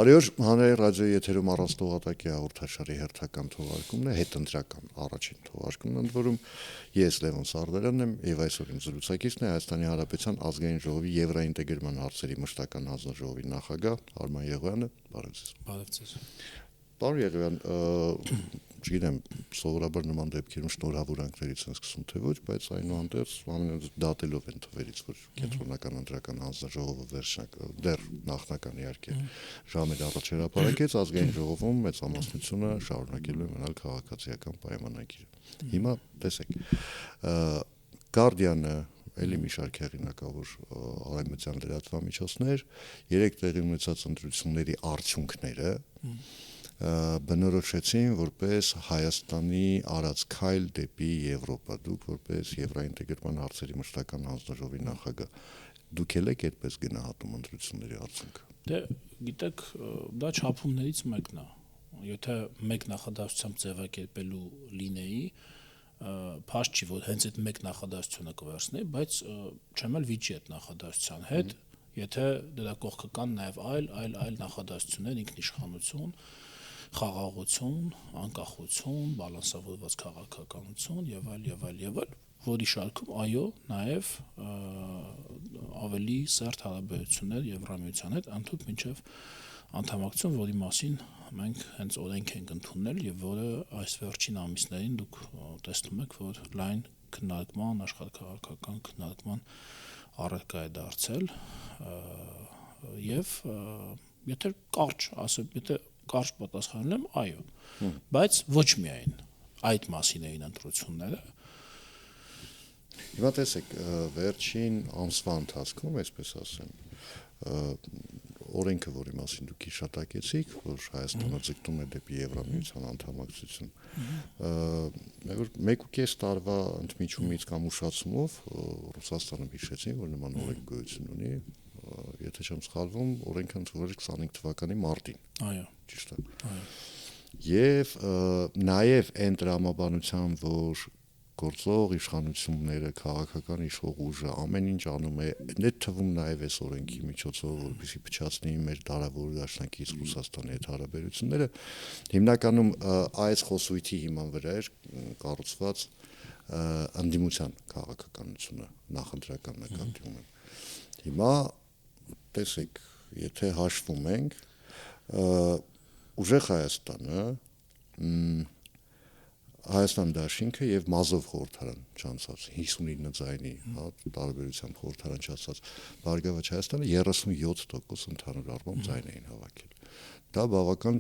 Բարի օր, հանրային ռադիոյի եթերում առանց տողատակի հաղորդաշարի հերթական թողարկումն է, հետընտրական առաջին թողարկումն, ընդ որում ես Լևոն Սարդարանն եմ եւ այսօր իմ զրուցակիցն է Հայաստանի Հանրապետության ազգային ժողովի եվրաինտեգրման հարցերի մշտական հանձնաժողովի նախագահ Արման Եղոյանը, բարև ձեզ։ Բարև ձեզ։ Պարոն Եղոյան, չգիտեմ, սովորաբար նման դեպքերում շնորհավորանքներից են սկսում թե ոչ, բայց այնուհանդերձ ամենից դատելով են թվերից, որ կենտրոնական ընտրական հանձնաժողովը դեռ նախնական իհարկե ժամեր առաջ հրապարակեց, ազգային ժողովում մեծամասնությունը շարունակելու է մնալ քաղաքացիական պայմանագիրը։ Հիմա տեսեք, Guardian-ը էլի մի շարք հեղինակավոր արևմտյան լրատվամիջոցներ 3 տեղի ունեցած ընտրությունների արդյունքները բնորոշեցին որպես Հայաստանի արած քայլ դեպի Եվրոպա, դուք որպես եվրաինտեգրման հարցերի մշտական հանձնաժողովի նախագահ, դուք եք այդպես գնահատում ընտրությունների արդյունքը։ Դե գիտեք, դա չափումներից մեկն է։ Եթե մեկ նախադասությամբ ձևակերպելու լինեի, փաստ չի, որ հենց այդ մեկ նախադասությունը կվերցնեի, բայց չեմ էլ վիճի այդ նախադասության հետ, եթե դրա կողքը կան նաև այլ նախադասություններ, ինքնիշխանություն, խաղաղություն, անկախություն, բալանսավորված քաղաքականություն եւ այլ, որի շարքում այո, նաեւ ավելի սերտ հարաբերություններ Եվրամիության հետ, ընդհանուր մինչեւ անդամակցություն, որի մասին մենք հենց օրենք ենք ընդունել եւ որը այս վերջին ամիսներին դուք տեսնում եք, որ լայն քննարկման, աշխարհաքաղաքական քննարկման առարկա է դարձել եւ եթե կարճ պատասխանել եմ, այո, բայց ոչ միայն այդ մասին էին ընտրությունները։ Հիմա տեսեք, վերջին ամսվա ընթացքում, այսպես ասեմ, օրենքը, որի մասին դուք հիշատակեցիք, որ Հայաստանը ձգտում է դեպի Եվրամիության անդամակցություն, 1.5 տարվա ընդմիջումից կամ ուշացումով Ռուսաստանը հիշեցին, որ նման օրենք գոյություն ունի, եթե չեմ սխալվում, օրենքը ընդունվել է 25 թվականի մարտին։ Այո, ճիշտ է։ Այո։ Եվ նաև այն տրամաբանության, որ գործող իշխանությունները, քաղաքական իշխող ուժը ամեն ինչ անում է, այդ թվում նաև այս օրենքի միջոցով, որպեսզի փչացնի մեր դարավոր դաշնակից Ռուսաստանի հետ հարաբերությունները, հիմնականում այս խոսույթի հիման վրա էր կառուցված ընդդիմության քաղաքականությունը նախընտրական նկատի ունեն։ Հիմա տեսեք, եթե հաշվում ենք, ուժեղ Հայաստանը, Հայաստան դաշինքը եւ Մազով խորհրդարան չանցած 59 ձայնի, տարբերությամբ խորհրդարան չանցած Բարգավաճ Հայաստանը 37% ընդհանուր առմամբ ձայն էին հավաքել։ Դա բավական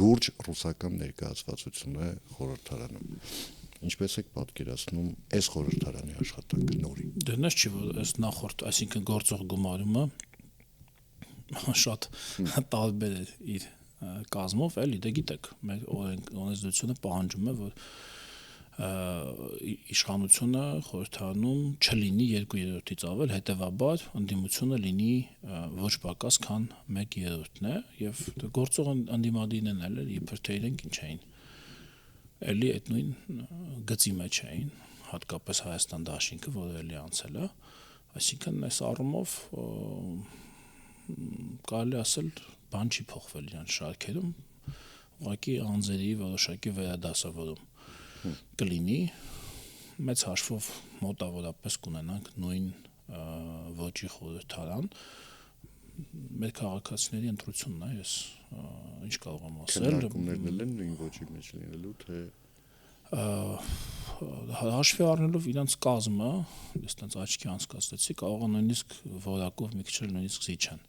լուրջ ռուսական ներկայացվածություն է խորհրդարանում։ Ինչպես եք պատկերացնում այս խորհրդարանի աշխատանքը նորին։ Դեռ չի, որ այս նախորդ, այսինքն գործող գումարումը շատ տարբեր է իր կազմով, էլի, դե գիտեք, մեր օրենսդրությունը պահանջում է, որ իշխանությունը խորհրդարանում չլինի 2/3-ից ավել, հետևաբար ընդդիմությունը լինի ոչ պակաս, քան 1/3-ն է, եւ գործող ընդդիմադիրներն էլ իբր թե իրենք ինչ էին, էլի այդ նույն գծի մեջ էին, հատկապես Հայաստան դաշինքը, որը էլի անցել է, այսինքն այս առումով կարելի ասել բան չի փոխվել իրենց շարքերում, ուղղակի անձերի որոշակի վերադասավորում կլինի, մեծ հաշվով մոտավորապես կունենանք նույն ոճի խորհրդարան, մեր քաղաքացիների ընտրությունն է, ես ինչ կարող եմ ասել։ Քննարկումներն են նույն ոճի մեջ լինելու, թե հաշվի առնելով իրենց կազմը, ես տենց աչքի անցկացրեցի, կարող է նույնիսկ որակով մի քիչ նույնիսկ զիջան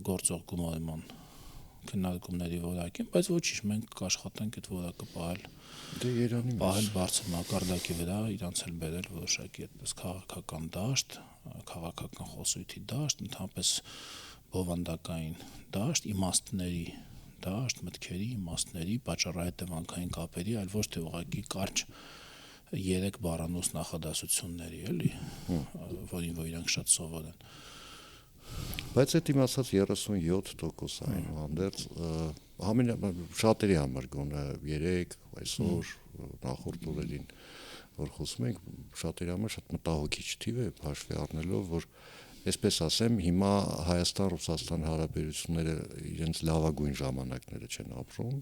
գործող գումարման քննարկումների որակին, բայց ոչինչ, մենք կաշխատենք այդ որակը պահել բարձր մակարդակի վրա, իրանց էլ բերել որոշակի այդպես քաղաքական դաշտ, քաղաքական խոսույթի դաշտ, ընդհանրապես բովանդակային դաշտ, իմաստների դաշտ, մտքերի, իմաստների, պատճառահետևանքային կապերի, այլ ոչ թե ուղղակի կարճ 3 բառանոց նախադասությունների, էլի, որին որ իրանք շատ սովոր են։ Բայց այդ իմացած 37% այնուհանդերձ շատերի համար գոնե 3 այսօր նախորդ օրերին որ խոսում ենք, շատերի համար շատ մտահոգիչ թիվ է, հաշվի առնելով, որ այսպես ասեմ, հիմա Հայաստան-Ռուսաստան հարաբերությունները իրենց լավագույն ժամանակները չեն ապրում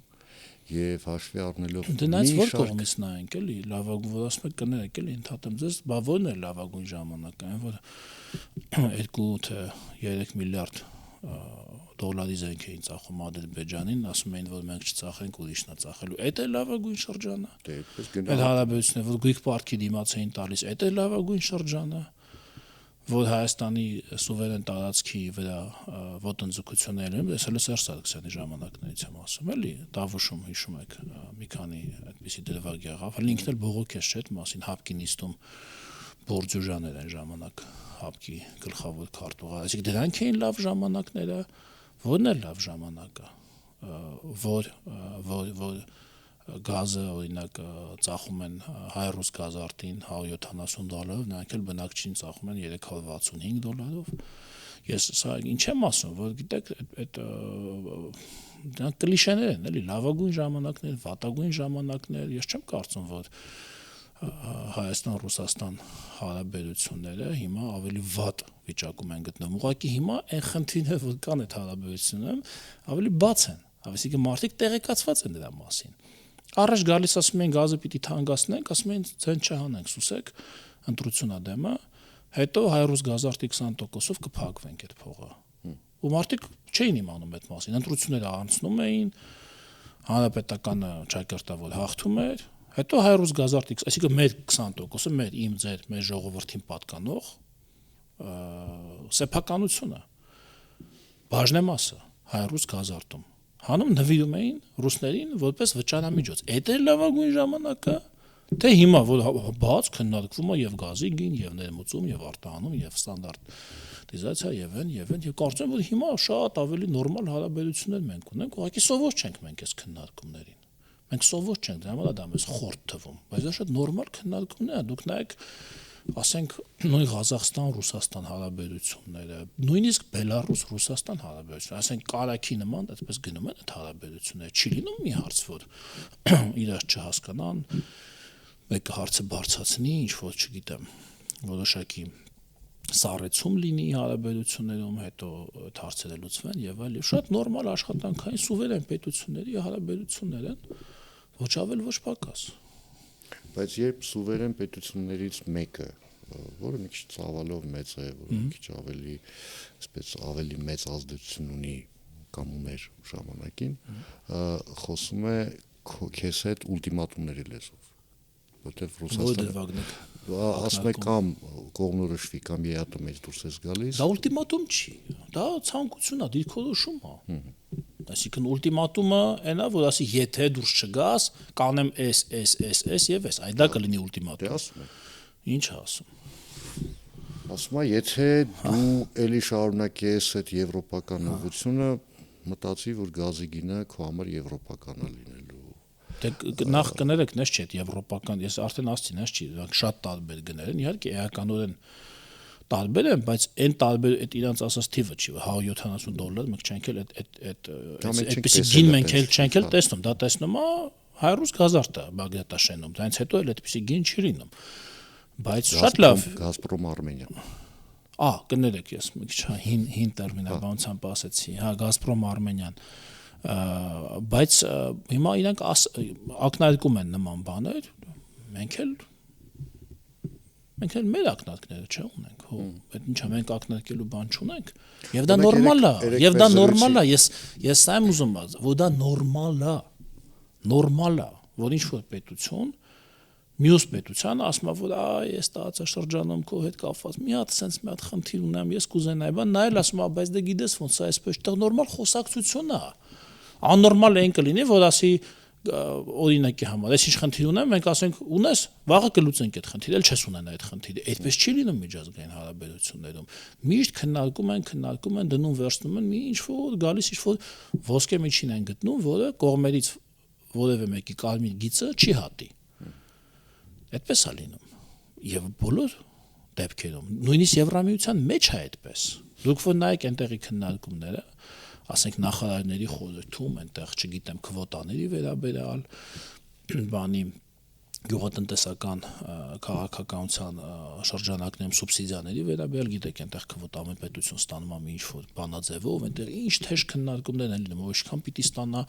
եւ հաշվի առնելով դրանից որ կողմից նայենք էլի լավագույն որ ասում եք կներեք էլի ընդհատեմ ձեզ բա ո՞րն է լավագույն ժամանակը այն որ 2 թե 3 միլիարդ դոլարի զենք էին ծախում Ադրբեջանին ասում էին որ մենք չծախենք ուրիշն է ծախելու այդ է լավագույն շրջանը այդ հարաբերությունները որ Greek Park-ի դիմաց էին տալիս այդ է լավագույն շրջանը որ Հայաստանի սուվերեն տարածքի վրա ոտնձգություններ են, ես հենց Սերժ Սարգսյանի ժամանակներից եմ ասում, էլի, Դավուշում հիշում եք, մի քանի այդպիսի դրվագ եղավ, հələ ինքն էլ բողոքեց չէ՞ այդ մասին, Հապկի նիստում Բորջուժաներ այն ժամանակ Հապկի գլխավոր քարտուղար, այսինքն դրանք էին լավ ժամանակները, ո՞րն է լավ ժամանակը, որ գազը օրինակ ծախում են հայ-ռուս գազարտին $170, նրանք էլ բնակչին ծախում են $365։ Ես սա ինչ եմ ասում, որ գիտեք, այդ դրանք կլիշեներ են, էլի, լավագույն ժամանակներ, վատագույն ժամանակներ, ես չեմ կարծում, որ Հայաստան-Ռուսաստան հարաբերությունները հիմա ավելի վատ վիճակում են գտնվում։ Ուղղակի հիմա այն խնդիրները, որ կան այդ հարաբերություններում, ավելի բաց են, այսինքն մարդիկ տեղեկացված են դրա մասին։ Առաջ գալիս ասում են գազը պիտի թանկացնենք, ասում են ձեն չհանենք, սուսեք, ընտրությունա դեմը, հետո հայ-ռուս գազարտի 20%-ով կփակվենք այդ փողը։ Ու մարդիկ չէին իմանում այդ մասին, ընտրությունները անցնում էին, հանրապետականը ճակերտավոր հաղթում էր, հետո հայ-ռուս գազարտի, այսինքն մեր 20%-ը մեր իմ ձեր մեր ժողովրդին պատկանող սեփականությունը բաժնեմասը հայ-ռուս գազարտում հանում նվիրում էին ռուսներին որպես վճարամիջոց։ Այդ է լավագույն ժամանակը, թե հիմա որ բաց քննարկվում է եւ գազի գին, եւ ներմուծում, եւ արտահանում, եւ ստանդարտիզացիա, եւ այն, եւ կարծում եմ որ հիմա շատ ավելի նորմալ հարաբերություններ մենք ունենք, ուղղակի սովոր չենք մենք այս քննարկումներին։ Մենք սովոր չենք, դրա համար դա մեզ խորտ թվում, բայց դա շատ նորմալ քննարկումներ է, դուք նայեք ասենք նույն Ղազախստան-Ռուսաստան հարաբերությունները, նույնիսկ Բելարուս-Ռուսաստան հարաբերությունները, ասենք կարակի նման այդպես գնում են այդ հարաբերությունները, չի լինում մի հարց, որ իրար չհասկանան, մեկը հարցը բարձրացնի, ինչ որ չգիտեմ, որոշակի սառեցում լինի հարաբերություններում, հետո այդ հարցերը լուծվեն եւ այլ, շատ նորմալ աշխատանքային սուվերեն պետությունների հարաբերություններ են, ոչ ավել ոչ պակաս։ Բայց երբ սուվերեն պետություններից մեկը, որը մի քիչ ծավալով մեծ է, որը մի քիչ ավելի մեծ ազդեցություն ունի կամ ուներ ժամանակին, խոսում է քեզ հետ ուլտիմատումների լեզվով, որտեղ Ռուսաստանը ասում է կամ կողմնորոշվի կամ եհատոմից դուրս ես գալիս։ Դա ուլտիմատում չի, դա ցանկություն է, դիրքորոշում է։ Այսինքն ուլտիմատումը այն է, որ ասի եթե դուրս չգաս, կանեմ էս եւ էս, այդ դա կլինի ուլտիմատում։ Դե ասում է։ Ինչ է ասում։ Ասում է, եթե դու էլի շարունակես այդ եվրոպական ուղղությունը, մտածի, որ գազի գինը քո համար եվրոպական է լինելու։ Դե նախ կներեք, նես չէ, եվրոպական, ես արդեն ասեցի, նես չի, դրանք շատ տարբեր գներ են, իհարկե էականորեն տարբեր են, բայց այն տարբեր այդ իրանց ասած թիվը չի, $170 մենք չենք էլ այդպեսի գին մենք էլ չենք էլ տեսնում, դա տեսնում է հայ-ռուս գազարտը Բագրատաշենում, դրանից հետո էլ այդպեսի գին չի լինում։ Բայց շատ լավ Գազպրոմ Արմենիան։ Կներեք, ես մի քիչ հին տերմինաբանությամբ ասեցի, Գազպրոմ Արմենիան։ Բայց հիմա իրանք ակնարկում են նման բաներ, մենք էլ մեր ակնարկները չէ ունենք, այդ ինչա մենք ակնարկելու բան չունենք, եւ դա նորմալ է, ես սա եմ ուզում ասել, որ դա նորմալ է, որ ինչ որ պետություն մյուս պետությանը ասում է, որ այս տարածաշրջանում քո հետ կապված մի հատ խնդիր ունեմ, ես կուզենայի, բան նայել ասում է, բայց դե գիտես ոնց է այսպես, դա նորմալ խոսակցություն է։ Աննորմալ է կլինի, որ ասի օրինակի համար, ես ինչ խնդիր ունեմ, մենք ասենք ունես, վաղը կլուծենք այդ խնդիրը, էլ չես ունենա այդ խնդիրը։ Այդպես չի լինում միջազգային հարաբերություններում։ Միշտ քննարկում են, դնում վերցնում են մի ինչ որ գալիս ինչ որ ոսկե միջին են գտնում, որը կողմերից որևէ մեկի կարմիր գիծը չի հատի։ Այդպես է լինում։ Եվ բոլոր դեպքերում, նույնիսկ Եվրամիության մեջ է այդպես։ Դուք որ նայեք այնտեղի քննարկումները, ասենք նախարարների խորհրդում այնտեղ, չգիտեմ, քվոտաների վերաբերյալ, բանի գյուղատնտեսական քաղաքականության շրջանակներում սուբսիդիաների վերաբերյալ գիտեք այնտեղ քվոտ ամեն պետություն ստանում է ինչ-որ բանաձևով, այնտեղ ինչ թեժ քննարկումներ են լինում, ով ինչքան պիտի ստանա,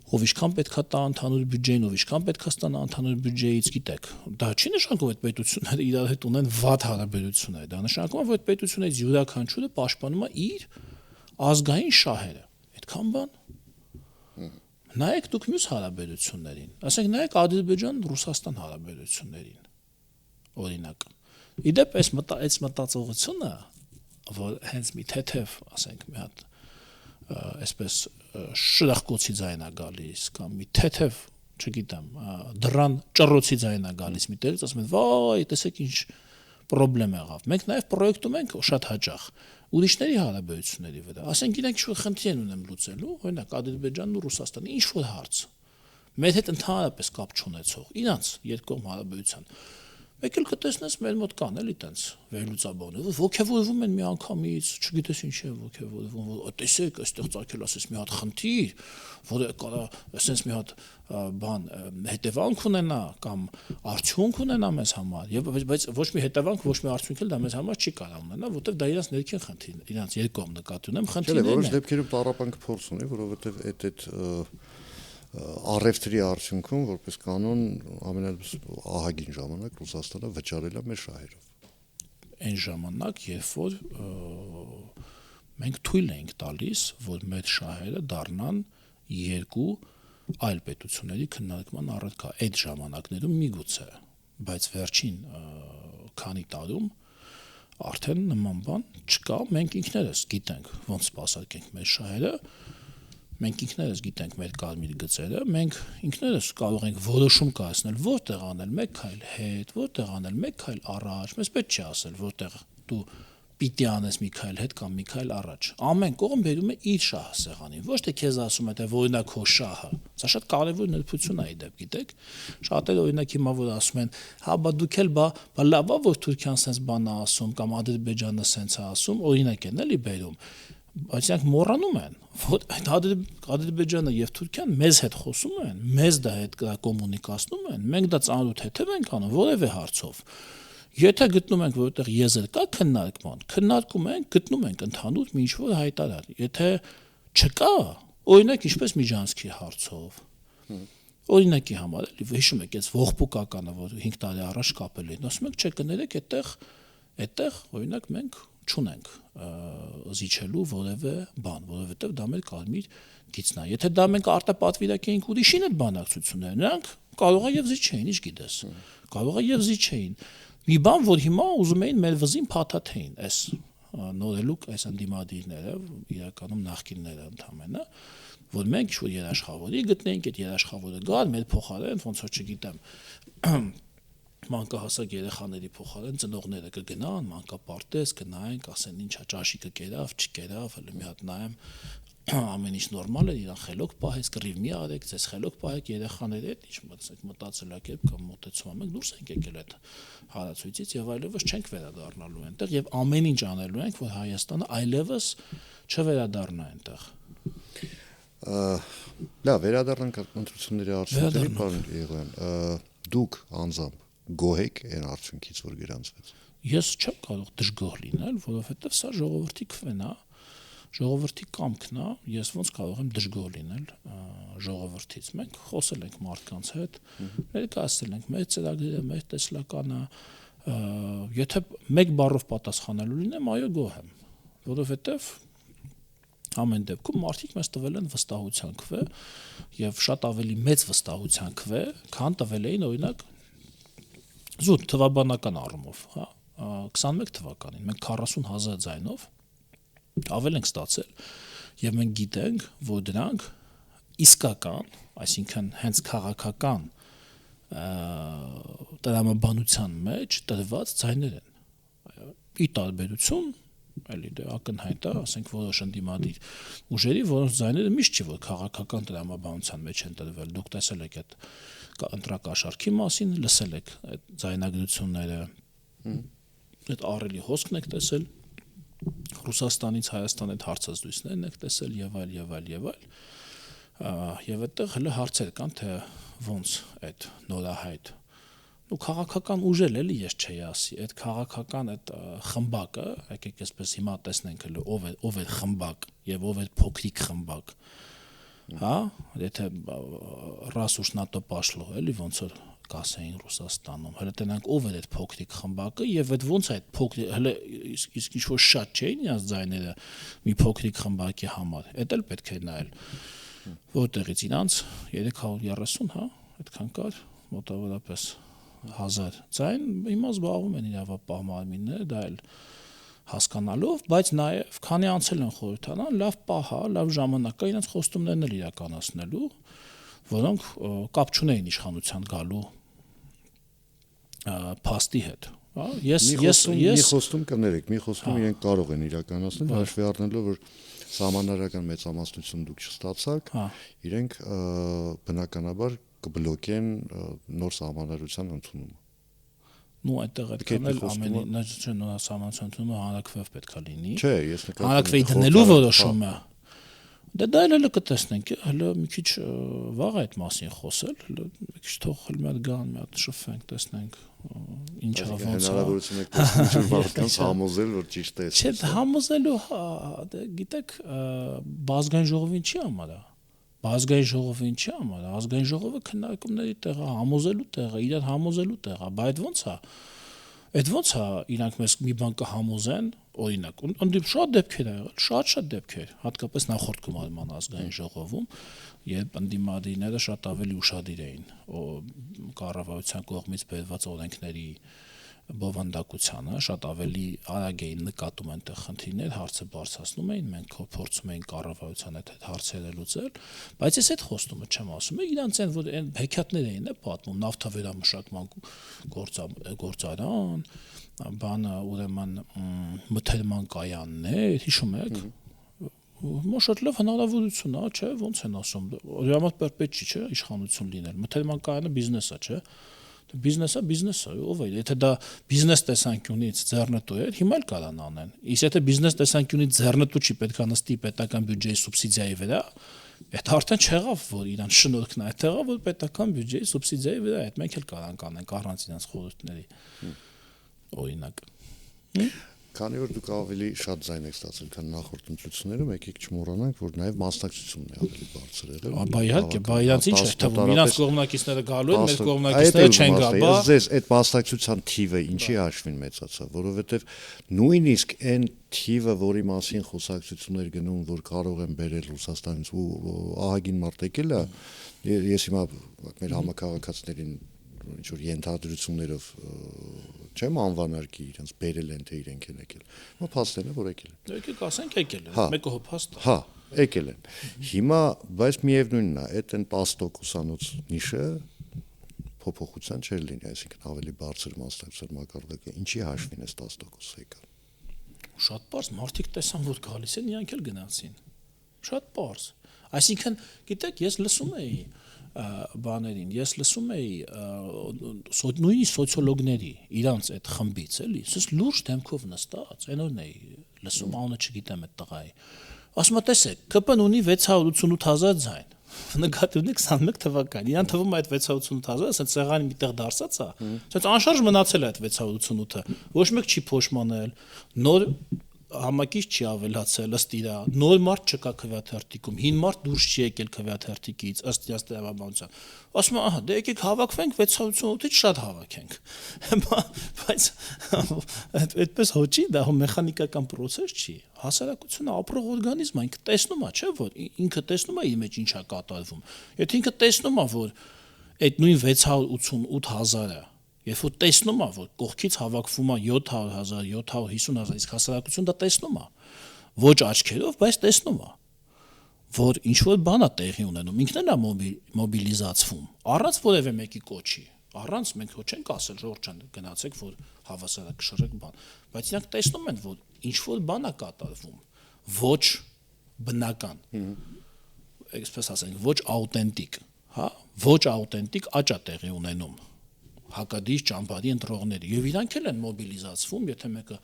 ով ինչքան պետքա տա ընդհանուր բյուջեին, ով ինչքան պետքա ստանա ընդհանուր բյուջեից, գիտեք։ Դա չի նշանակում, որ այդ պետությունները իրար հետ ունեն վատ հարաբերություններ, դա նշանակում է, որ այդ պետություններից յուրաքանչյուրը պաշտպանում է իր ազգային շահերը։ Այդքան բան։ Նայեք դուք մյուս հարաբերություններին, ասենք նայեք Ադրբեջան-Ռուսաստան հարաբերություններին, օրինակ։ Իդեպ այս մտածողությունը, որ հենց մի թեթև, ասենք մի հատ, այսպես շրախկոցի ձայն է գալիս, կամ մի թեթև, չգիտեմ, դռան ճռոցի ձայն է գալիս մի տեղից, ասում են, վայ, տեսեք ինչ պրոբլեմ եղավ։ Մենք նաև պրոյեկտում ենք շատ հաճախ ուրիշների հարաբերությունների վրա։ Ասենք իրենք ինչ-որ խնդիր են ունեմ լուծելու, օրինակ Ադրբեջանն ու Ռուսաստանը, ինչ-որ հարց։ Մեր հետ ընդհանրապես կապ չունեցող, իրանց երկկողմ հարաբերության։ Մեկ էլ կտեսնես մեր մոտ կան էլի տենց վերլուծաբաններ, ոգևորվում են մի անգամից, չգիտես ինչի են ոգևորվում, որ տեսեք, այստեղ ծագել ասես մի հատ խնդիր, որը կարա ասես մի հատ բան հետևանք ունենա կամ արդյունք ունենա մեզ համար, բայց ոչ մի հետևանք, ոչ մի արդյունք էլ դա մեզ համար չի կարող ունենա, որովհետև դա իրանց ներքին խնդիրն է, իրանց երկկողմ նկատի ունեմ խնդիրներն են։ Որոշ դեպքերում տառապանք փորձ ունի, որովհետև այդ առևտրի արդյունքում որպես կանոն ահագին ժամանակ Ռուսաստանը վճարել է մեր շահերով։ Այն ժամանակ, երբ որ մենք թույլ էինք տալիս, որ մեր շահերը դառնան երկու այլ պետությունների քննարկման առարկա, այդ ժամանակներում միգուցե, բայց վերջին քանի տարում արդեն նման բան չկա, մենք ինքներս գիտենք ոնց սպասարկենք մեր շահերը, մենք ինքներս գիտենք մեր կարմիր գծերը, մենք ինքներս կարող ենք որոշում կայացնել, որտեղ անել մեկ քայլ հետ, որտեղ անել մեկ քայլ առաջ, մեզ պետք չի ասել, որտեղ դու պիտի անես մի քայլ հետ կամ մի քայլ առաջ։ Ամեն կողմ բերում է իր շահը սեղանին, ոչ թե քեզ ասում է, թե օրինակ քո շահը։ Սա շատ կարևոր նրբություն է իդեպ, գիտեք։ Շատերը օրինակ հիմա որ ասում են, հա բա դուք էլ բա լավ է որ Թուրքիան sense բան է ասում կամ Ադրբեջանը sense է ասում, օրինակ են էլի բերում։ Բայց նրանք մոռանում են, որ այդ Ադրբեջանը եւ Թուրքիան մեզ հետ խոսում են, մեզ դա հետ կոմունիկացնում են, մենք դա ծանոթ հետև ենք անում որևէ հարցով։ Եթե գտնում ենք որտեղ եզր կա քննարկման, քննարկում ենք, գտնում ենք ընդհանուր մի ինչ-որ հայտարար։ Եթե չկա, օրինակ ինչպես Միջանցքի հարցով։ Օրինակի համար էլի հիշում եք այս ողբուկականը, որ 5 տարի առաջ կապել էին, ասում եք, չէ, կներեք, այդտեղ օրինակ մենք չունենք զիջելու որևէ բան, որովհետև դա մեր կարմիր գիծն է։ Եթե դա մենք արտապատվիրակեինք ուրիշին այդ բանակցությունները, նրանք կարող է եւ զիջեին, ինչ գիտես։ Կարող է եւ զիջեին։ Մի բան, որ հիմա ուզում էին մեր վզին փաթաթեին, այս նորելուկ այս ընդդիմադիրները, իրականում նախկինները ընդամենը, որ մենք ինչ-որ երաշխավորի գտնենք, այդ երաշխավորը գալ մեր փոխարեն, ոնց որ չգիտեմ, մանկահասակ երեխաների փոխարեն ծնողները կգնան, մանկապարտեզ կնայենք, ասեն ինչա ճաշիկը կերավ, չկերավ, հələ մի հատ նայեմ, ամեն ինչ նորմալ է, իրան խելոք պահեց, կռիվ մի արեք, ձեզ խելոք պահեք երեխաների հետ, ինչ մտածելակերպ կամ մոտեցում ենք, դուրս ենք եկել այդ հարացույցից եւ այլևս չենք վերադառնալու այնտեղ եւ ամեն ինչ անելու ենք, որ Հայաստանը այլևս չվերադառնա այնտեղ։ Լավ, վերադառնանք ընտրությունների արդյունքներին, պարոն Եղոյան, դուք անձամբ գոհ եք այն արդյունքից, որ գրանցվեց։ Ես չեմ կարող դժգոհ լինել, որովհետեւ սա ժողովրդի քվեն է, ժողովրդի կամքն է, ես ոնց կարող եմ դժգոհ լինել ժողովրդից։ Մենք խոսել ենք մարդկանց հետ, ներկայացրել ենք մեր ծրագրերը, մեր տեսլականը, եթե մեկ բառով պատասխանելու լինեմ, այո, գոհ եմ, որովհետեւ ամեն դեպքում մարդիկ մեզ տվել են վստահության քվե եւ շատ ավելի մեծ վստահության քվե, քան տվել էին օրինակ զուտ թվաբանական առումով, հա, 21 թվականին մենք 40,000 ձայնով ավել ենք ստացել եւ մենք գիտենք, որ դրանք իսկական, այսինքն հենց քաղաքական տրամաբանության մեջ տրված ձայներ են։ Ի տարբերություն էլի դե ակնհայտ է, ասենք որոշ ընդդիմադիր ուժերի, որոնց ձայները միշտ չի որ քաղաքական տրամաբանության մեջ են տրվել։ Դուք տեսել եք այդ ընտրակաշարքի մասին, լսել եք այդ ձայնագրությունները, այդ ահռելի հոսքն եք տեսել, Ռուսաստանից Հայաստան այդ հարցազրույցներն եք տեսել եւ այլ եւ այլ եւ այլ։ Եվ այդտեղ հələ հարցեր կան, թե ոնց այդ նորահայտ ու քաղաքական ուժել էլի ես չէի ասի այդ քաղաքական այդ խմբակը եկեք այսպես հիմա տեսնենք հələ ով է խմբակ եւ ով է փոքրիկ խմբակ հա եթե ռասուշ նատո պաշլո էլի ոնց որ կասեին Ռուսաստանում հələ տենանք ով է այդ փոքրիկ խմբակը եւ այդ ոնց է այդ փոքրիկ հələ իսկ ինչ որ շատ չէին իրաց ձայները մի փոքրիկ խմբակի համար այդ էլ պետք է նայել որտեղից իրանց 330 հա այդքան կար մոտավորապես 1000 ձայն հիմա զբաղվում են իրավապահ մարմինները դա էլ հասկանալով բայց նաև քանի անցել են խորհրդանան լավ պահա լավ ժամանակ կա իրենց խոստումներն էլ իրականացնելու որոնք կապ չունեին իշխանության գալու փաստի հետ հա ես մի խոստում կներեք մի խոստում իրենք կարող են իրականացնել հաշվի առնելով որ սահմանարական մեծամասնություն դուք չստացաք իրենք բնականաբար կբլոկեն նոր սահմանադրության ընդունումը նու այդտեղ այդքան էլ ամենի նոր սահմանադրության ընդունումը հանրակրվեով պետք է լինի չէ ես նկատում հանրակրվեի դնելու որոշումը դա էլ կտեսնենք հələ մի քիչ վաղ այդ մասին խոսել հələ մի քիչ թող հələ մի հատ գան մի հատ շփվենք տեսնենք ինչա ոնց հնարավորություն եք տեսնում մարդկանց համոզել որ ճիշտ է չէ համոզելու գիտեք բազգային ժողովին չի համար Ազգային ժողովին չի համար, ազգային ժողովը քննարկումների տեղ է, համոզելու տեղ է, իրար համոզելու տեղ է, բայց այդ ոնց է իրանք մեզ մի բան կհամոզեն, օրինակ, ընդդիպ շատ դեպքեր ա եղել, շատ դեպքեր, հատկապես նախորդ գումարման ազգային ժողովում, երբ ընդդիմադիրները շատ ավելի ուշադիր էին կառավարության կողմից բերված օրենքների բովանդակությանը շատ ավելի արագ էին նկատում այնտեղ խնդիրներ, հարցը բարձրացնում էին, մենք փորձում էինք կառավարության այդ հարցերը լուծել, բայց ես այդ խոստումը չեմ ասում, իրանց այն որ այն հեքիաթներ էին պատմում, նավթավերամշակման գործարան, բանը ուրեմն մթերման կայաններ, հիշում եք Շատ լավ հնարավորություն է, չէ, ոնց են ասում, օրինակ պետք չի, չէ, իշխանություն լինել, մթերման կայանը բիզնես է, չէ Բիզնեսը, ով է, եթե դա բիզնես տեսանկյունից ձեռնտու է, հիմա էլ կարան անեն։ Իսկ եթե բիզնես տեսանկյունից ձեռնտու չի պետք է նստի պետական բյուջեի սուբսիդիայի վրա, այդ արդեն չեղավ, որ իրան շնորհքն է, այդ եղավ, որ պետական բյուջեի սուբսիդիայի վրա, այդ մենք էլ կարանք անենք առանց իրենց խորհուրդների։ Օրինակ։ Քանի որ դուք ավելի շատ ձայն եք ստացել, քան նախորդ ընտրություններում, եկեք չմոռանանք, որ նաև մասնակցությունն է ավելի բարձր եղել։ Բա իհարկե, բա իրանց ինչ է թվում, իրանց կողմնակիցները գալու են, մեր կողմնակիցները չեն գա, բա Ես այդ մասնակցության թիվը ինչի հաշվին մեծացավ, որովհետև նույնիսկ այն թիվը, որի մասին խոսակցություններ գնում, որ կարող են բերել Ռուսաստանից ու ահագին մարդ եկել է, ես հիմա մեր համակարգացիներին ինչ որ ենթադրություններով չեմ անվանարկի իրենց բերել են թե իրենք են եկել։ Հիմա փաստն է որ եկել են։ Եկեք ասենք եկել են, մեկը հո փաստ է։ Հա, եկել են։ Հիմա բայց միևնույնն է, այդ այն 10%-անոց նիշը փոփոխության չէր լինի, այսինքն ավելի բարձր մասնակցության մակարդակը ինչի հաշվին է 10% եկա։ Շատ բարձ մարդիկ տեսան որ գալիս են, իրանք էլ գնացին։ Շատ բարձ։ Այսինքն, գիտեք, ես լսում էի բաներին, ես լսում էի նույնիսկ սոցիոլոգների իրանց այդ խմբից էլի, ասես լուրջ դեմքով նստած, այնօրն էի լսում, անունը չգիտեմ այդ տղայի։ Ասում եմ, տեսեք, ԿՊ-ն ունի 688,000 ձայն։ Նկատի ունի 21 թվական։ Իրան թվում է այդ 688,000, ասենց սեղանի միտեղ դարսած է։ Ասենց անշարժ մնացել է այդ 688-ը։ Ոչ մեկ չի փոշմանել, նոր համակից չի ավելացել ըստ իրա նոր մարդ չկա քվեաթերթիկում հին մարդ դուրս չի եկել քվեաթերթիկից ըստ իրաց տեղաբանության ասում ահա դե եկեք հավաքվենք 688-ից շատ հավաքենք բայց այդպես հոճի դա մեխանիկական process չի հասարակությունը ապրող օրգանիզմ է ինքը տեսնում է չէ որ ինքը տեսնում է իր մեջ ինչ է կատարվում եթե ինքը տեսնում է որ այդ նույն 688,000-ը Երբ որ տեսնում է, որ կողքից հավաքվում է 700,000, 750,000, իսկ հասարակությունը դա տեսնում է, ոչ աչքերով, բայց տեսնում է, որ ինչ-որ բան է տեղի ունենում, ինքն էլ է մոբիլիզացվում, առանց որևէ մեկի կոչի, առանց մենք ոչ չենք ասել, Ժորժ ջան, գնացեք, որ հավասարակշռեք բան, բայց իրանք տեսնում են, որ ինչ-որ բան է կատարվում, ոչ բնական, այսպես ասենք, ոչ աուտենտիկ, հա, ոչ աուտենտիկ աճ է տեղի ունենում հակադիր ճամբարի ընտրողների եւ իրանք էլ են մոբիլիզացվում եթե մեկը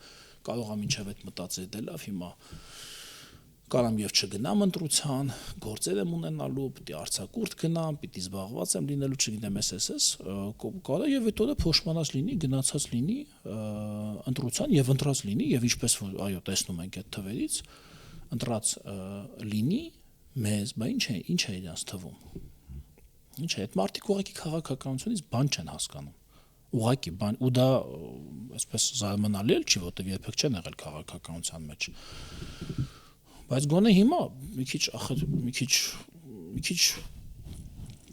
կարող է մինչեւ այդ մտածել դե լավ հիմա Կարամ եւ չգնամ ընտրության, գործեր եմ ունենալու, պիտի արձակուրդ գնամ, պիտի զբաղված եմ լինելու, չգիտեմ, էս, կարա եւ հետո դա փոշմանած լինի, գնացած լինի ընտրության եւ ընտրած լինի եւ ինչպես որ այո, տեսնում ենք այդ թվերից, ընտրած լինի մեզ, բա ինչ է իրանց թվում։ Ինչ է, այդ մարդիկ ուղղակի քաղաքականությունից բան չեն հասկանում։ Ուղղակի բան ու դա այսպես զարմանալի էլ չի, որտեղ երբեք չեն եղել քաղաքականության մեջ։ Բայց գոնե հիմա մի քիչ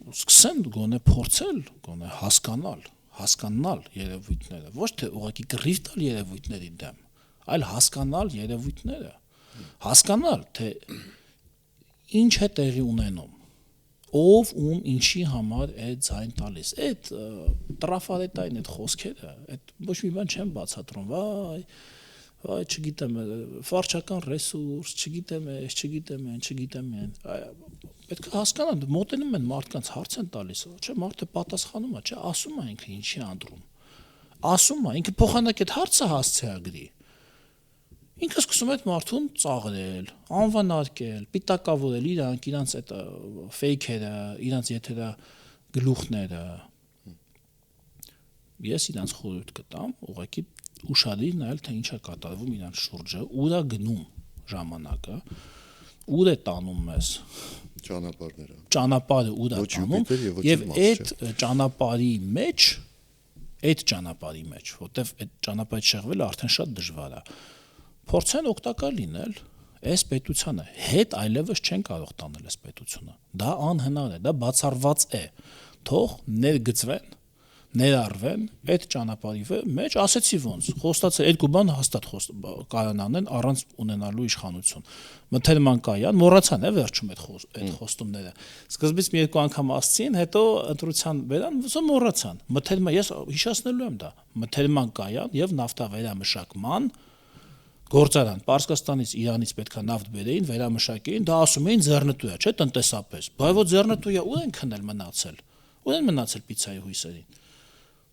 սկսեն գոնե փորձել, գոնե հասկանալ երևույթները, ոչ թե ուղղակի կռիվ տալ երևույթների դեմ, այլ հասկանալ երևույթները, հասկանալ թե ինչ է տեղի ունենում, ով ում ինչի համար է ձայն տալիս։ Այդ տրաֆարետային այդ խոսքերը, այդ ոչ մի բան չեն բացատրում, վայ, չգիտեմ, վարչական ռեսուրս, չգիտեմ, պետք է հասկանալ, մոտենում են մարդկանց հարց են տալիս, չէ, մարդը պատասխանում է, չէ, ասում է ինքը ինչի անդրում, ասում է, ինքը փոխանակ այդ հարցը հասցեագրի, ինքը սկսում է այդ մարդուն ծաղրել, անվանարկել, պիտակավորել իրանց այդ ֆեյքերը, իրանց եթերա գլուխները, ես իրանց խորհուրդ կտամ, ուղղակի ուշադիր նայել, թե ինչ է կատարվում իրանց շուրջը, ուր է գնում ժամանակը, ուր է տանում մեզ ճանապարհը ուր է տանում եւ այդ ճանապարհի մեջ, որտեվ այդ ճանապարհից շեղվելը արդեն շատ դժվար է, փորձեն օգտակար լինել այս պետությանը, հետ այլևս չեն կարող տանել այս պետությունը, դա անհնար է, դա բացառված է, թող ներգծվեն, ներառվեն այդ ճանապարհի մեջ, ասեցի ոնց, խոստացել երկու բան հաստատ կարան անեն առանց ունենալու իշխանություն։ Մթերման կայան, մոռացան է վերջում այդ խոստումները։ Սկզբից մի երկու անգամ ասցին, հետո ընտրության բերան, մոռացան։ Մթերման, ես հիշեցնելու եմ դա։ Մթերման կայան եւ նավթավերամշակման գործարան Պարսկաստանից Իրանից պետքա նավթ բերեին, վերամշակեին, դա ասում էին ձեռնտու է, չէ, տնտեսապես։ Բայց որ ձեռնտու է, ուր են քնել մնացել։ Ուր են մնացել պիցայի հույսերին։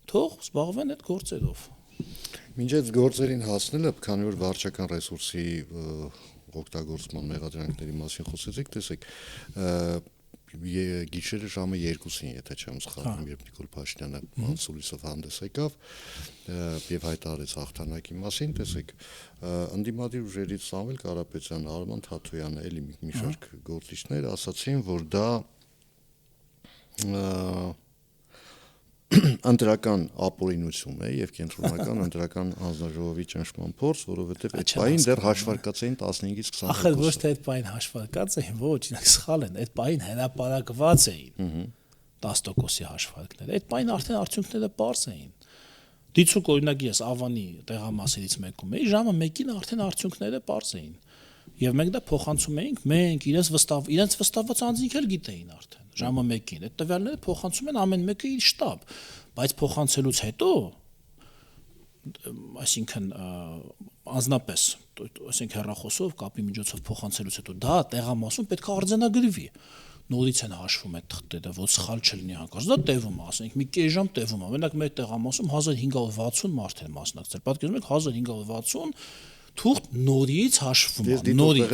Թող զբաղվեն այդ գործերով։ Մինչ այդ գործերին հասնելը, քանի որ վարչական ռեսուրսի օգտագործման մեղադրանքների մասին խոսեցիք, տեսեք, գիշերը ժամը 2-ին, եթե չեմ սխալվում, երբ Նիկոլ Փաշինյանը Մանսուրիսով հանդես եկավ եւ հայտարարեց հաղթանակի մասին, տեսեք, ընդդիմադիր ուժերից Սամվել Կարապետյանը, Արման Թաթոյանը, էլի մի շարք գործիչներ ասացին, որ դա ընտրական ապօրինություն է եւ կենտրոնական ընտրական հանձնաժողովի ճնշման փորձ, որովհետեւ այդ պահին դեռ հաշվարկած էին 15-ից 20%։ Ախր ոչ թե այդ պահին հաշվարկած էին, ոչ, իրանք սխալ են, այդ պահին հրապարակված էին 10%-ի հաշվարկները։ Այդ պահին արդեն արդյունքները པարզ էին։ Դիցուկ օրինակ ես Ավանի տեղամասերից մեկում էի, ժամը 1-ին արդեն արդյունքները པարզ էին։ Եվ մենք դա փոխանցում էինք, մենք իրենց վստահված անձինք էլ գիտեին արդեն ժամը 1-ին, այդ տվյալները փոխանցում են ամեն մեկը իր շտաբ, բայց փոխանցելուց հետո, այսինքն անձնապես, այսինքն հեռախոսով, կապի միջոցով փոխանցելուց հետո դա տեղամասում պետք է արձանագրվի, նորից են հաշվում այդ թղթերը, որ սխալ չլինի հանկարծ, դա տևում է, ասենք մի կես ժամ տևում է, մենակ մեր տեղամասում 1560 մարդ էր մասնակցել, պատկերացնում եք 1560 թուղթ նորից հաշվում է, նորից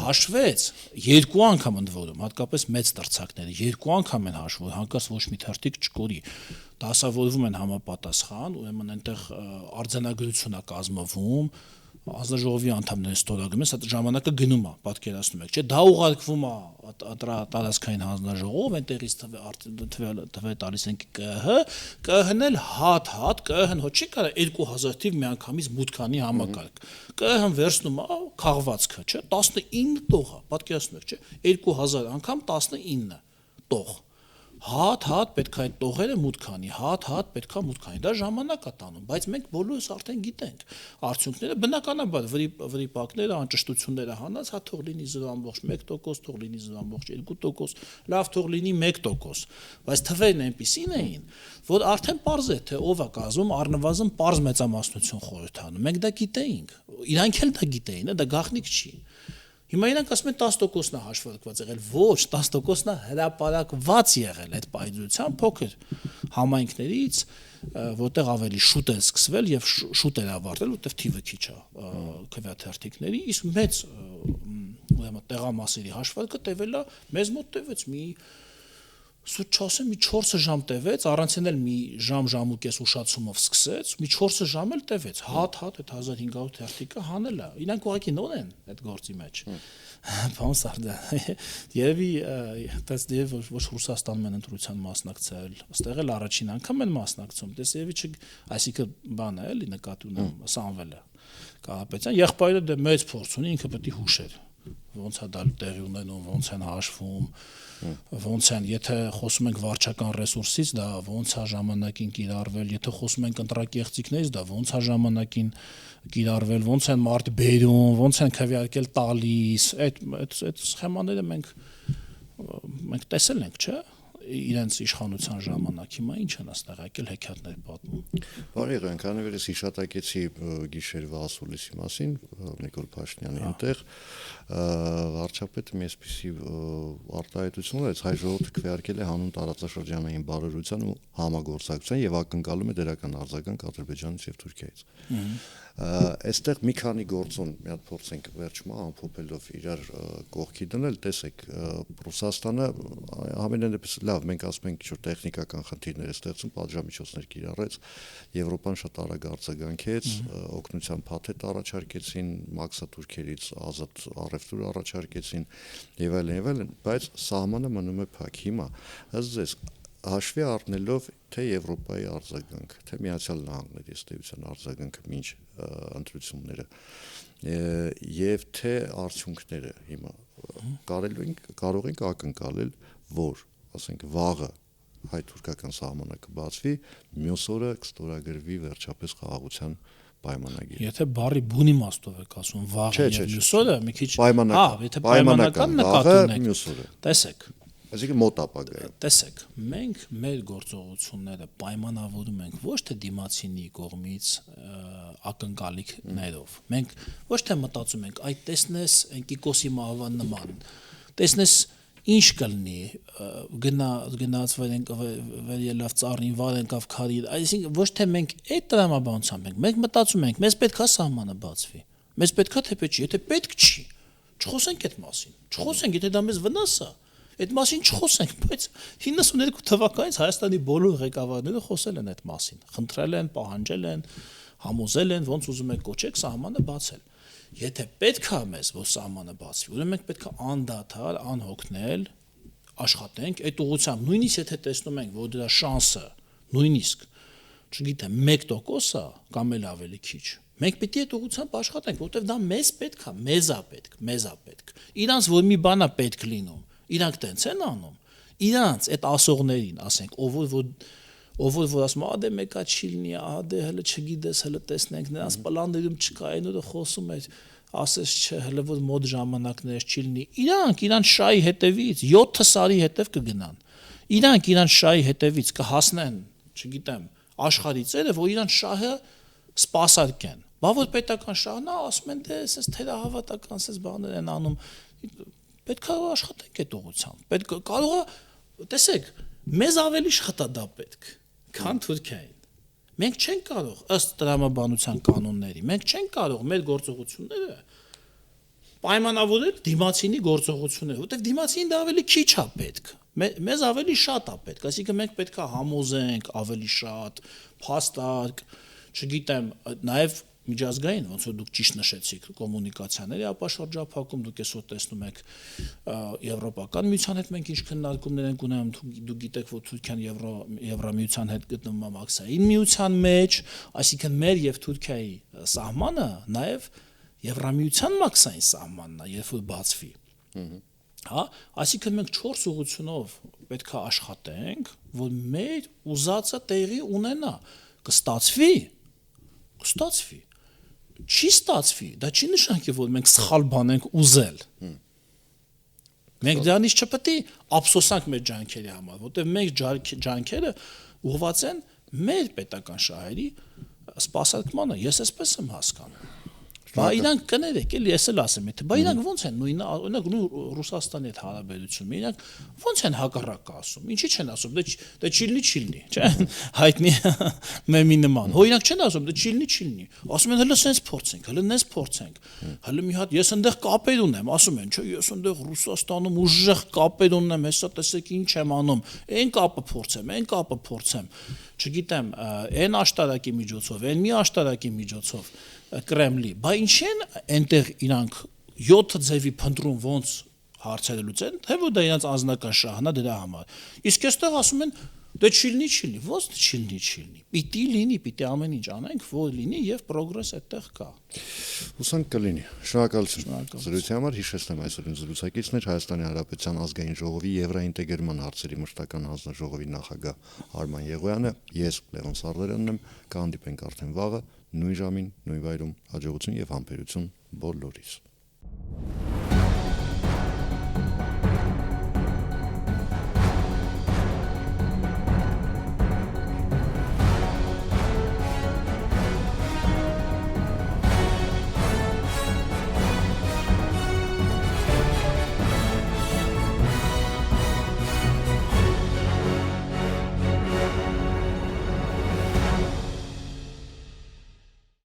հաշվեց, երկու անգամ ընդ որում, հատկապես մեծ տրցակները, երկու անգամ են հաշվում, հանկարծ ոչ մի թերթիկ չկորի, դասավորվում են համապատասխան, ուրեմն այնտեղ արձանագրություն է կազմվում, հանձնաժողովի անդամները ստորագրում են, ժամանակը գնում է, պատկերացնում եք, չէ, դա ուղարկվում է տարածքային հանձնաժողով, այնտեղից թվեր տալիս են ԿՀ-ն էլ հատ, ԿՀ-ն հո չի կարա 2000 թիվ միանգամից մուտքանի համակարգ, ԿՀ-ն վերցնում է քաղվածքը, չէ, 19 տող է, պատկերացնում եք, չէ, 2000 անգամ 19 տող, հատ պետք է այդ տողերը մուտքանի, հատ պետք է մուտքանի, դա ժամանակ է տանում, բայց մենք բոլորս արդեն գիտենք արդյունքները, բնականաբար վրիպակները, անճշտությունները հանած, հա թող լինի 0.1%, թող լինի 0.2%, լավ թող լինի 1%, բայց թվերն այնպիսին էին, որ արդեն պարզ է, թե ով է կազմում, առնվազն պարզ մեծամասնություն խորհրդանում, մենք դա գիտեինք, իրանք էլ դա գիտեին, դա գաղտնիք չի։ Հիմա իրանք ասում են 10%-ն է հաշվարկված եղել, ոչ, 10%-ն է հրապարակված եղել այդ պայծության փոքր, համայնքներից, որտեղ ավելի շուտ է սկսվել եւ շուտ է ավարտել, որտեղ թիվը քիչ է քվեաթերթիկների, իսկ մեծ ուրեմն տեղամասերի հաշվարկը տևել է, մեզ մոտ տևեց մի սուտ չասեմ մի 4 ժամ տևեց, առանցին էլ մի ժամ ու կես ուշացումով սկսեց, մի 4 ժամ էլ տևեց, հատ այդ 1500 թերթիկը հանել է, իրանք ուղղակի նոր են այդ գործի մեջ, բան սարդա, երևի ոչ Ռուսաստանում են ընտրության մասնակցել, այստեղ էլ առաջին անգամ են մասնակցում, դες երևի այսինքն բան է էլի նկատի ունեմ Սամվելը, Կարապետյան, եղբայրը դե մեծ փորձ ունի, ինքը պետք է հուշեր, ոնց է դա տեղի ունենում, ոնց են հաշվում ոնց են, եթե խոսում ենք վարչական ռեսուրսից, դա ոնց է ժամանակին կիրառվել, եթե խոսում ենք ընտրակեղծիքներից, դա ոնց է ժամանակին կիրառվել, ոնց են մարդ բերում, ոնց են քվեարկել տալիս, այդ սխեմաները մենք տեսել ենք, չէ՞, իրենց իշխանության ժամանակ հիմա ինչ են աստեղ եկել հեքիաթներ պատմում։ Բարի ղանքանվերս հիշատակեցի գիշերվա ասուլիսի մասին, Նիկոլ Փաշինյանի այնտեղ վարչապետը մի այսպիսի արտահայտություն ունեց, հայ ժողովուրդը քվեարկել է հանուն տարածաշրջանային բարօրության ու համագործակցության եւ ակնկալում է դրական արձագանք Ադրբեջանից եւ Թուրքիայից։ Այստեղ մի քանի գործոն մի հատ փորձենք վերջում ամփոփելով իրար կողքի դնել, տեսեք, Ռուսաստանը ամենայն դեպս լավ, մենք ասում ենք ինչ-որ տեխնիկական խնդիրներ է ստեղծում, պատժամիջոցներ կիրառեց, Եվրոպան շատ արագ արձագանքեց, օգնության փաթեթ առաջարկեցին, մաքսատուրքերից ազատ առևտուր առաջարկեցին եւ այլն, բայց սահմանը մնում է փակ։ Հիմա ըստ ձեզ հաշվի առնելով թե Եվրոպայի արձագանք, թե Միացյալ Նահանգների ըստեյության արձագանքը մինչ ընտրությունները եւ թե արդյունքները հիմա կարող ենք ակնկալել, որ ասենք վաղը հայ-թուրքական սահմանը կբացվի, մյուս օրը կստորագրվի վերջապես խաղաղության պայմանագիր։ Եթե բարի բուն իմաստով եք ասում վաղը եւ մյուս օրը, մի քիչ եթե պայմանական նկատի ունեք մյուս օրը։ Տեսեք, այսինքն մոտ ապագայում։ Տեսեք, մենք մեր գործողությունները պայմանավորում ենք ոչ թե դիմացինի կողմից ակնկալիքներով։ Մենք ոչ թե մտածում ենք, այ տեսնես Կիկոսի մահվան նման, տեսնես ինչ կլինի, գնաց վերելավ ծառին, վար եկավ քարիր, այսինքն ոչ թե մենք այդ տրամաբանությամբ ենք, մենք մտածում ենք, մեզ պետքա սահմանը բացվի, մեզ պետքա թե պետք չի, եթե պետք չի, չխոսենք այդ մասին, չխոսենք, եթե դա մեզ վնաս է, այդ մասին չխոսենք, բայց 92 թվականից Հայաստանի բոլոր ղեկավարները խոսել են այդ մասին, խնդրել են, պահանջել են, համոզել են, ոնց ուզում եք կոչեք, սահմանը բացել։ Եթե պետք է մեզ, որ սահմանը բացվի, ուրեմն մենք պետք է անդադար, անհոգնել, աշխատենք այդ ուղղությամբ, նույնիսկ եթե տեսնում ենք, որ դրա շանսը նույնիսկ, չգիտեմ, 1% է կամ էլ ավելի քիչ, մենք պետք է այդ ուղղությամբ աշխատենք, որովհետև դա մեզ պետք է, մեզ է պետք։ Իրանց որ մի բան է պետք լինում, իրանք տենց են անում, իրանց այդ ասողներին, ասենք, ով որ ասում է, դե մեկա չի լինի, դե հələ չգիտես, հələ տեսնենք, նրանց պլաններում չկա, այն օրը խոսում էր, ասես չէ, հələ որ մոտ ժամանակներս չի լինի։ Իրանք շահի հետևից 7 սարի հետև կգնան։ Իրանք շահի հետևից կհասնեն, չգիտեմ, աշխարհի ծերը, որ իրանք շահը սպասարկեն։ Բա որ պետական շահն է, ասում են, դե էս թերահավատական էս բաներ են անում։ Պետք է աշխատենք այդ ուղղությամբ։ Պետք է կարող է, տեսեք, մեզ ավելի շատ է դա պետք, քան Թուրքիային։ Մենք չենք կարող ըստ տրամաբանության կանոնների, մենք չենք կարող մեր գործողությունները պայմանավորել դիմացինի գործողությունները, որտեղ դիմացին դա ավելի քիչ է պետք, մեզ ավելի շատ է պետք, այսինքն մենք պետք է համոզենք ավելի շատ, փաստարկ, չգիտեմ, նաև միջազգային, ոնց որ դուք ճիշտ նշեցիք, կոմունիկացիաների ապաշրջափակում, դուք այսօր տեսնում եք Եվրոպական միության հետ մենք ինչ քննարկումներ ենք ունենում, դուք գիտեք, որ Թուրքիան Եվրամիության հետ գտնվում է մաքսային միության մեջ, այսինքն մեր եւ Թուրքիայի սահմանը նաև Եվրամիության մաքսային սահմանն է, երբ որ բացվի։ Հա, այսինքն մենք 4 ուղղությունով պետք է աշխատենք, որ մեր ուզածը տեղի ունենա, կստացվի։ Չի ստացվի, դա չի նշանակի, որ մենք սխալ բան ենք ուզել։ Մենք դրանից չպետք է ափսոսանք մեր ջանքերի համար, որտեղ մենք ջանքերը ուղղված են մեր պետական շահերի սպասարկմանը, ես այսպես եմ հասկանում։ Բա իրանք կներեք, էլի ես էլ ասեմ, եթե բա իրանք ո՞նց են նույնը, օրինակ Ռուսաստանի հետ հարաբերությունում, իրանք ո՞նց են հակառակը ասում, ինչի չեն ասում, դե չիլնի, չէ՞, հայտնի մեմի նման, հո իրանք չեն ասում, դե չիլնի, ասում են հələ սենց փորձենք, հələ նես փորձենք, հələ մի հատ ես այնտեղ կապեր ունեմ, ասում են, չէ, ես այնտեղ Ռուսաստանում ուժեղ կապեր ունեմ, հեսա տեսեք ինչ եմ անում, այն կապը փորձեմ, չգիտեմ, այն աշտարակի միջոցով, այն մի աշտարակի միջոցով Կրեմլի, բա ինչի են այնտեղ իրանք 7 ձևի փնտրում ոնց հարցերը լուծեն, թե որ դա իրանք անձնական շահն է դրա համար։ Իսկ այստեղ ասում են դե չիլնի, ո՞նց չիլնի։ Պիտի լինի, պիտի ամեն ինչ անենք, որ լինի եւ պրոգրես այդտեղ կա։ Հուսանք կլինի։ Շնորհակալություն։ Զրույցի համար հիշեցնեմ այսօր ինձ զրուցակիցն էր Հայաստանի Հանրապետության ազգային ժողովի Եվրաինտեգրման հարցերի մշտական հանձնաժողովի նախագահ Արման Եղոյանը, ես Լևոն Սարդարյանն եմ, կհանդիպենք արդեն վաղը նույն ժամին, նույն վայրում, հաջողություն եւ համբերություն բոլորիս։